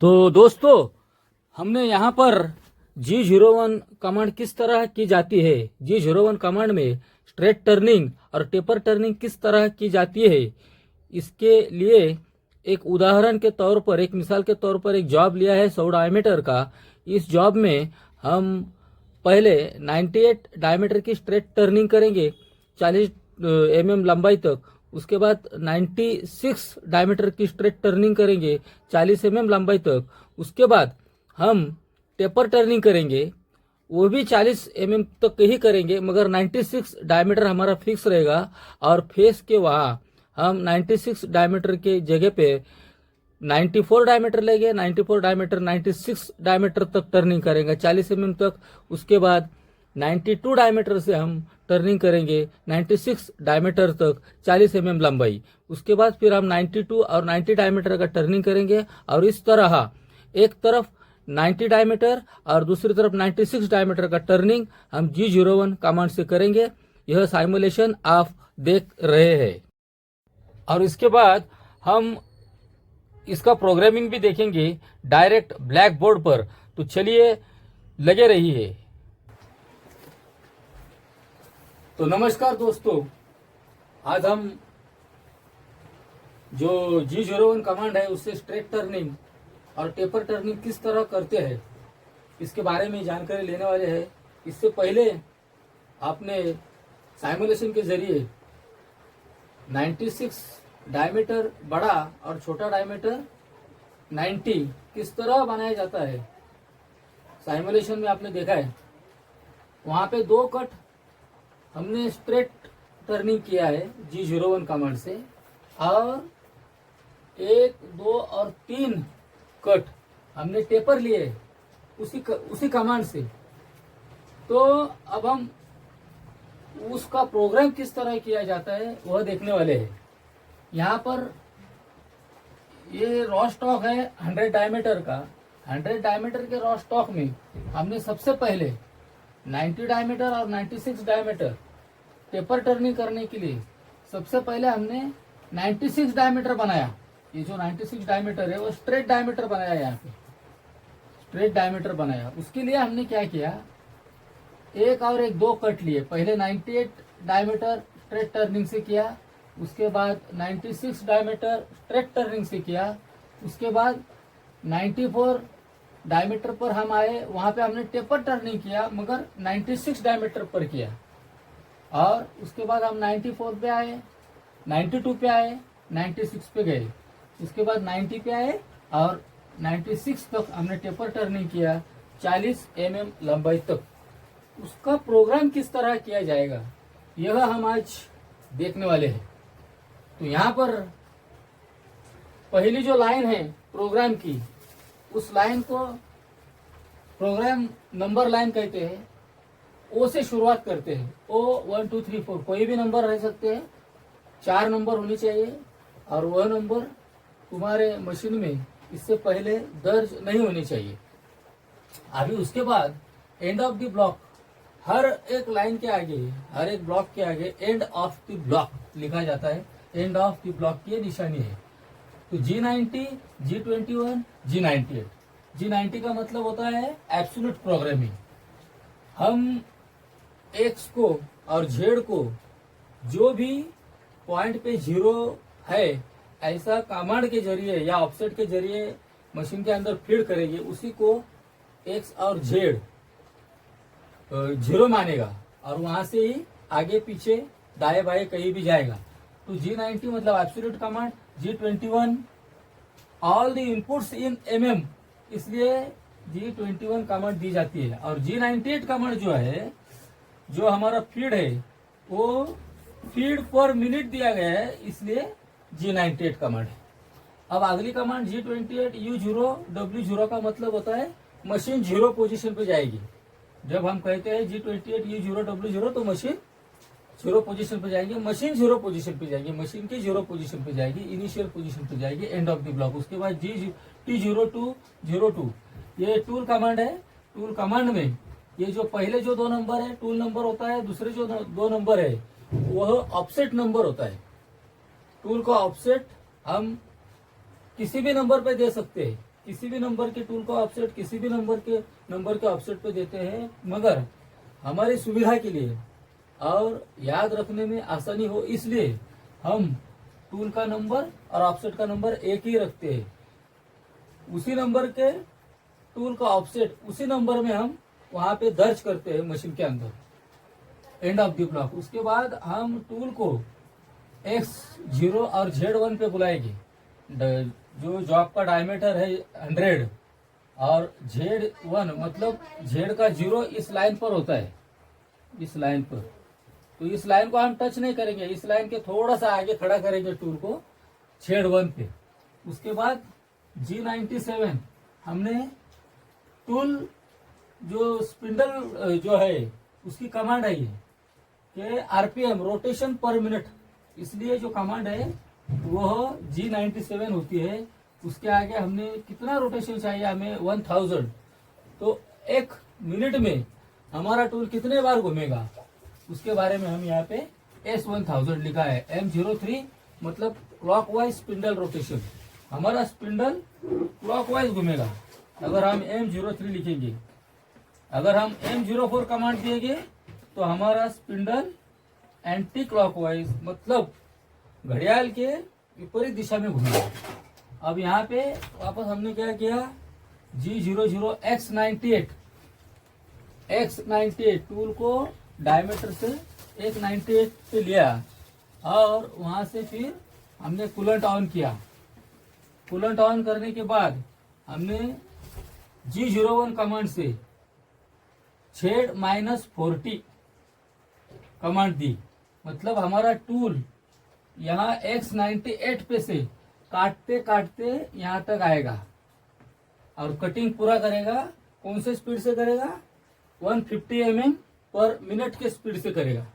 तो दोस्तों, हमने यहाँ पर G01 कमांड किस तरह की जाती है, G01 कमांड में स्ट्रेट टर्निंग और टेपर टर्निंग किस तरह की जाती है, इसके लिए एक उदाहरण के तौर पर, एक मिसाल के तौर पर एक जॉब लिया है 100 डायमीटर का। इस जॉब में हम पहले 98 डायमीटर की स्ट्रेट टर्निंग करेंगे 40 mm लंबाई तक। उसके बाद 96 डायमीटर की स्ट्रेट टर्निंग करेंगे 40 mm लंबाई तक। उसके बाद हम टेपर टर्निंग करेंगे, वो भी 40 mm तक ही करेंगे, मगर 96 डायमीटर हमारा फिक्स रहेगा। और फेस के वहाँ हम 96 डायमीटर के जगह पे 94 डायमीटर लेंगे, 94 डायमीटर 96 डायमीटर तक टर्निंग करेंगे 40 mm तक। उसके बाद 92 डायमीटर से हम टर्निंग करेंगे 96 डायमीटर तक 40 mm लंबाई। उसके बाद फिर हम 92 और 90 डायमीटर का टर्निंग करेंगे, और इस तरह एक तरफ 90 डायमीटर और दूसरी तरफ 96 डायमीटर का टर्निंग हम G01 कमांड से करेंगे। यह साइमुलेशन आप देख रहे हैं, और इसके बाद हम इसका प्रोग्रामिंग भी देखेंगे डायरेक्ट ब्लैक बोर्ड पर। तो चलिए लगे रहिए। तो नमस्कार दोस्तों, आज हम जो G01 कमांड है उससे स्ट्रेट टर्निंग और टेपर टर्निंग किस तरह करते हैं इसके बारे में जानकारी लेने वाले हैं। इससे पहले आपने साइमुलेशन के जरिए 96 डायमीटर बड़ा और छोटा डायमीटर 90 किस तरह बनाया जाता है, साइमुलेशन में आपने देखा है। वहां पे 2 कट हमने स्ट्रेट टर्निंग किया है G01 कमांड से, और 1, 2 और 3 कट हमने टेपर लिए उसी कमांड से। तो अब हम उसका प्रोग्राम किस तरह किया जाता है वह देखने वाले हैं। यहाँ पर ये रॉ स्टॉक है 100 डायमीटर का। 100 डायमीटर के रॉ स्टॉक में हमने सबसे पहले 90 डायमीटर और 96 डायमीटर टेपर टर्निंग करने के लिए सबसे पहले हमने 96 डायमीटर बनाया। ये जो 96 डायमीटर है वो स्ट्रेट डायमीटर बनाया, यहाँ पे स्ट्रेट डायमीटर बनाया। उसके लिए हमने क्या किया, 1 और 1 2 कट लिए। पहले 98 डायमीटर स्ट्रेट टर्निंग से किया, उसके बाद 96 डायमीटर स्ट्रेट टर्निंग से किया, उसके बाद 94 डायमीटर पर हम आए, वहां पे हमने टेपर टर्निंग किया मगर 96 डायमीटर पर किया। और उसके बाद हम 94 पे आए, 92 पे आए, 96 पे गए, उसके बाद 90 पे आए और 96 तक हमने टेपर टर्निंग किया 40 mm लंबाई तक। उसका प्रोग्राम किस तरह किया जाएगा यह हम आज देखने वाले हैं। तो यहाँ पर पहली जो लाइन है प्रोग्राम की, उस लाइन को प्रोग्राम नंबर लाइन कहते हैं। ओ से शुरुआत करते हैं, O 1 2 3 4, कोई भी नंबर रह सकते हैं, 4 नंबर होनी चाहिए, और वह नंबर तुम्हारे मशीन में इससे पहले दर्ज नहीं होनी चाहिए। अभी उसके बाद एंड ऑफ द ब्लॉक, हर एक लाइन के आगे, हर एक ब्लॉक के आगे एंड ऑफ द ब्लॉक लिखा जाता है। एंड ऑफ द ब्लॉक की निशानी है। तो G90, G21, G98। G90 का मतलब होता है एब्सोल्यूट प्रोग्रामिंग। हम X को और Z को जो भी पॉइंट पे 0 है ऐसा कमांड के जरिए या ऑफसेट के जरिए मशीन के अंदर फीड करेंगे, उसी को X और Z 0 मानेगा, और वहां से ही आगे पीछे दाएं बाएं कहीं भी जाएगा। तो G90 मतलब absolute command. G21 all the inputs in mm, इसलिए G21 कमांड दी जाती है। और G98 कमांड जो है, जो हमारा फीड है, वो फीड पर मिनट दिया गया है, इसलिए G98 कमांड है। अब अगली कमांड G28 U0 W0 का मतलब होता है मशीन 0 पोजीशन पे जाएगी। जब हम कहते हैं G28 U0 W0 तो मशीन 0 पोजीशन पे जाएगी, मशीन 0 पोजीशन पे जाएगी, मशीन की 0 पोजीशन पे जाएगी, इनिशियल पोजीशन पे जाएगी, एंड ऑफ द ब्लॉक। उसके बाद T02 ये टूल कमांड है। टूल कमांड में ये जो पहले जो 2 नंबर है टूल नंबर होता है, दूसरे जो 2 नंबर है वह ऑफसेट नंबर होता है। टूल का ऑफसेट हम किसी भी नंबर पे दे सकते हैं। किसी भी नंबर के टूल का ऑफसेट किसी भी नंबर के ऑफसेट पे देते हैं, मगर हमारी सुविधा के लिए और याद रखने में आसानी हो इसलिए हम टूल का नंबर और ऑफसेट का नंबर एक ही रखते हैं। उसी नंबर के टूल का ऑफसेट उसी नंबर में हम वहां पे दर्ज करते हैं मशीन के अंदर, एंड ऑफ द ब्लॉक। उसके बाद हम टूल को X0 और Z1 पे बुलाएंगे। जो जॉब का डायमीटर है 100 और Z1 मतलब Z का 0 इस लाइन पर होता है, इस लाइन पर। तो इस लाइन को हम टच नहीं करेंगे, इस लाइन के थोड़ा सा आगे खड़ा करेंगे टूल को Z1 पे। उसके बाद G97 हमने टूल जो स्पिंडल जो है उसकी कमांड है ये कि RPM रोटेशन पर मिनट, इसलिए जो कमांड है वो G97 होती है। उसके आगे हमने कितना रोटेशन चाहिए, हमें 1000। तो एक मिनट में हमारा टूल कितने बार घूमेगा उसके बारे में हम यहाँ पे S1000 लिखा है। M03 मतलब क्लॉकवाइज स्पिंडल रोटेशन, हमारा स्पिंडल क्लॉकवाइज घूमेगा अगर हम M03 लिखेंगे। अगर हम M04 कमांड देंगे तो हमारा स्पिंडल एंटी क्लॉकवाइज मतलब घड़ियाल के विपरीत दिशा में घूमेगा। अब यहाँ पे वापस हमने क्या किया, G00 X98 टूल को डायमीटर से X98 पे लिया और वहां से फिर हमने कूलेंट ऑन किया। कूलेंट ऑन करने के बाद हमने G01 कमांड से Z-40 कमांड दी, मतलब हमारा टूल यहाँ X98 पे से काटते काटते यहाँ तक आएगा और कटिंग पूरा करेगा। कौन से स्पीड से करेगा, 150 mm पर मिनट के स्पीड से करेगा।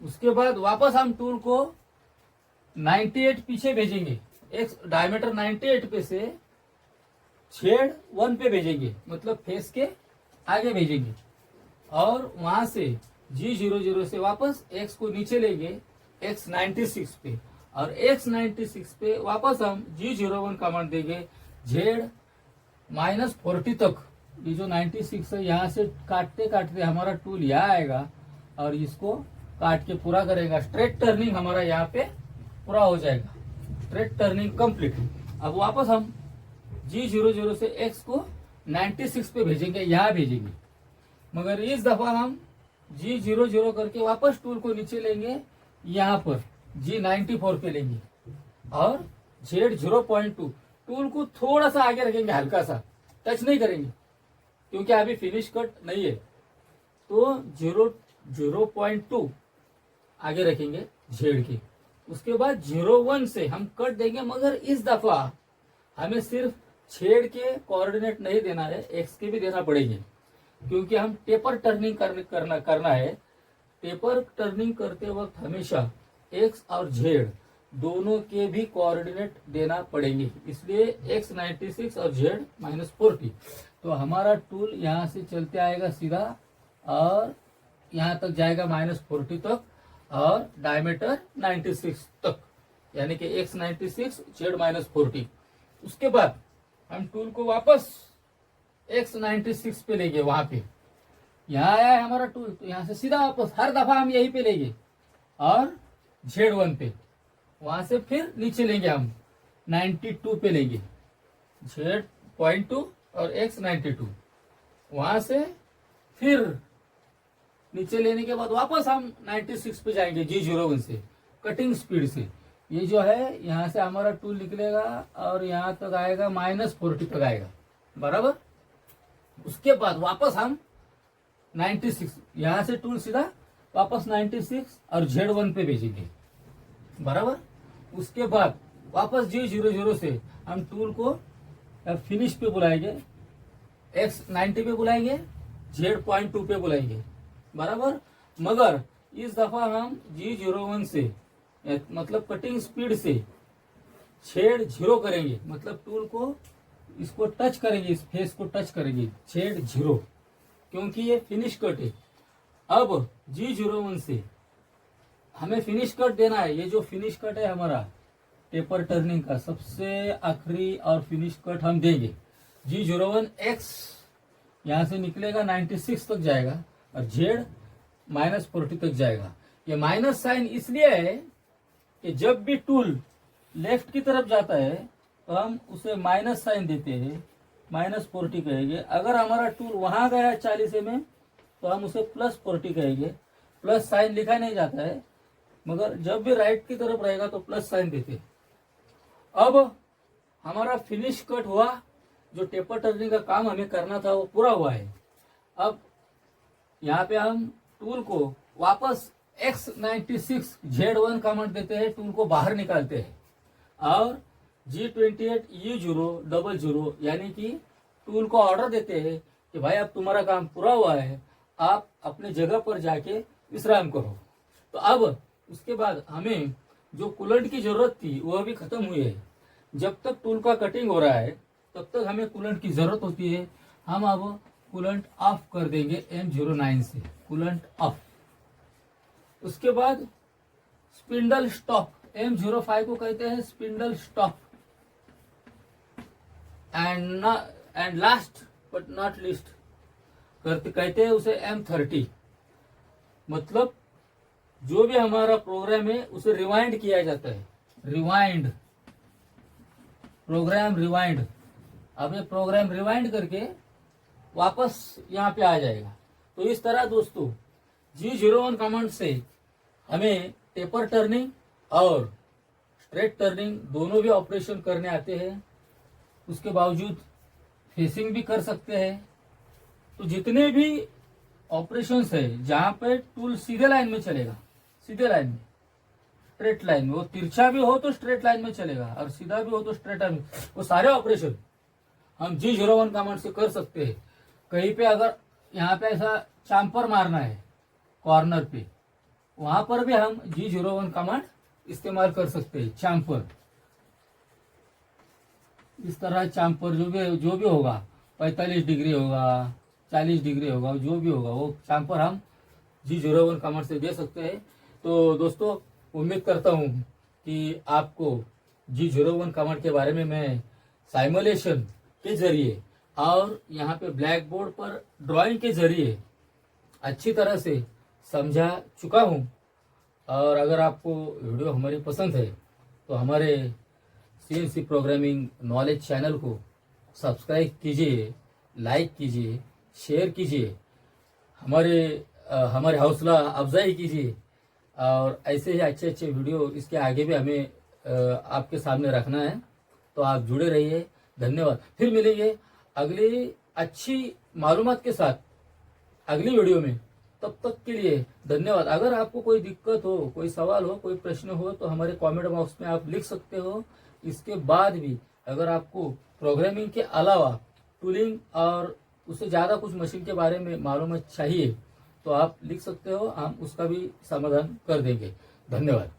उसके बाद वापस हम टूल को 98 पीछे भेजेंगे, एक डायमीटर 98 पे से Z1 पे भेजेंगे, मतलब फेस के आगे भेजेंगे और वहां से G00 से वापस X को नीचे लेंगे X96 पे और X96 पे वापस हम G01 कमांड देंगे Z-40 तक। ये जो 96 है यहाँ से काटते काटते हमारा टूल यहाँ आएगा और इसको काट के पूरा करेगा। स्ट्रेट टर्निंग हमारा यहाँ पे पूरा हो जाएगा, स्ट्रेट टर्निंग कंप्लीट। अब वापस हम G00 से X को 96 पे भेजेंगे, यहाँ भेजेंगे, मगर इस दफा हम G00 करके वापस टूल को नीचे लेंगे, यहाँ पर G94 पे लेंगे और Z0.2 टूल को थोड़ा सा आगे रखेंगे, हल्का सा टच नहीं करेंगे क्योंकि अभी फिनिश कट नहीं है। तो 0.2 आगे रखेंगे Z के। उसके बाद 01 से हम कट देंगे, मगर इस दफा हमें सिर्फ Z के कोऑर्डिनेट नहीं देना है, X के भी देना पड़ेंगे क्योंकि हम टेपर टर्निंग करना है। टेपर टर्निंग करते वक्त हमेशा X और Z दोनों के भी कोऑर्डिनेट देना पड़ेंगे, इसलिए X96 और Z-40। तो हमारा टूल यहाँ से चलते आएगा सीधा और यहाँ तक जाएगा -40 तक और डायमीटर 96 तक, यानी कि X96 Z-40। उसके बाद हम टूल को वापस X96 पे लेंगे, वहां पे यहाँ आया है हमारा टूल, तो यहाँ से सीधा वापस हर दफा हम यहीं पे लेंगे और Z1 पे, वहां से फिर नीचे लेंगे हम 92 पे लेंगे, Z.2 और X92। वहां से फिर नीचे लेने के बाद वापस हम 96 पे जाएंगे G01 से कटिंग स्पीड से। ये जो है यहाँ से हमारा टूल निकलेगा और यहाँ तक आएगा -40 तक आएगा, बराबर। उसके बाद वापस हम 96, यहाँ से टूल सीधा वापस 96 और Z1 पे भेजेंगे, बराबर। उसके बाद वापस G00 से हम टूल को फिनिश पे बुलाएंगे, X90 पे बुलाएंगे, Z.2 पे बुलाएंगे, बराबर। मगर इस दफा हम G01 से मतलब कटिंग स्पीड से Z0 करेंगे, मतलब टूल को इसको टच करेंगे, इस फेस को टच करेंगे Z0, क्योंकि ये फिनिश कट है। अब G01 से हमें फिनिश कट देना है, ये जो फिनिश कट है हमारा टेपर टर्निंग का सबसे आखिरी और फिनिश कट हम देंगे। G01X यहाँ से निकलेगा 96 तक जाएगा और Z -40 तक जाएगा। ये माइनस साइन इसलिए है कि जब भी टूल लेफ्ट की तरफ जाता है तो हम उसे माइनस साइन देते हैं, -40 कहेंगे। अगर हमारा टूल वहां गया 40 में तो हम उसे +40 कहेंगे। प्लस साइन लिखा नहीं जाता है, मगर जब भी राइट की तरफ रहेगा तो प्लस साइन देते हैं। अब हमारा फिनिश कट हुआ, जो टेपर टर्निंग का काम हमें करना था वो पूरा हुआ है। अब यहाँ पे हम टूल को वापस X96 Z1 कमांड देते हैं, टूल को बाहर निकालते हैं और G28U000 यानी कि टूल को ऑर्डर देते हैं कि भाई अब तुम्हारा काम पूरा हुआ है, आप अपने जगह पर जाके विश्राम करो। तो अब उसके बाद हमें जो कूलेंट की जरूरत थी वह भी खत्म हुई है। जब तक टूल का कटिंग हो रहा है तब तक हमें कूलेंट की जरूरत होती है। हम अब कूलेंट ऑफ कर देंगे M09 से, कूलेंट ऑफ। उसके बाद स्पिंडल स्टॉप, M05 को कहते हैं spindle stop. And last but not least कहते हैं उसे M30। मतलब जो भी हमारा प्रोग्राम है उसे रिवाइंड किया जाता है। Rewind, programme rewind. अब ये प्रोग्राम रिवाइंड करके वापस यहाँ पे आ जाएगा। तो इस तरह दोस्तों G01 कमांड से हमें टेपर टर्निंग और स्ट्रेट टर्निंग दोनों भी ऑपरेशन करने आते हैं। उसके बावजूद फेसिंग भी कर सकते हैं। तो जितने भी ऑपरेशंस है जहां पे टूल सीधे लाइन में चलेगा, सीधे लाइन में, स्ट्रेट लाइन में, वो तिरछा भी हो तो स्ट्रेट लाइन में चलेगा और सीधा भी हो तो स्ट्रेट लाइन में, वो सारे ऑपरेशन हम G01 कमांड से कर सकते हैं। कहीं पे अगर यहाँ पे ऐसा चांपर मारना है कॉर्नर पे, वहां पर भी हम G01 कमांड इस्तेमाल कर सकते हैं। चांपर, इस तरह चांपर जो भी होगा, 45 डिग्री होगा, 40 डिग्री होगा, जो भी होगा वो चांपर हम G01 कमांड से दे सकते हैं। तो दोस्तों उम्मीद करता हूँ कि आपको G01 कमांड के बारे में मैं साइमुलेशन के जरिए और यहाँ पे ब्लैक बोर्ड पर ड्राइंग के जरिए अच्छी तरह से समझा चुका हूँ। और अगर आपको वीडियो हमारी पसंद है तो हमारे CNC प्रोग्रामिंग नॉलेज चैनल को सब्सक्राइब कीजिए, लाइक कीजिए, शेयर कीजिए, हमारे हौसला अफजाई कीजिए। और ऐसे ही अच्छे अच्छे वीडियो इसके आगे भी हमें आपके सामने रखना है। तो आप जुड़े रहिए। धन्यवाद। फिर मिलेंगे अगली अच्छी मालूमात के साथ अगली वीडियो में। तब तक के लिए धन्यवाद। अगर आपको कोई दिक्कत हो, कोई सवाल हो, कोई प्रश्न हो तो हमारे कमेंट बॉक्स में आप लिख सकते हो। इसके बाद भी अगर आपको प्रोग्रामिंग के अलावा टूलिंग और उससे ज़्यादा कुछ मशीन के बारे में मालूमात चाहिए तो आप लिख सकते हो, हम उसका भी समाधान कर देंगे। धन्यवाद।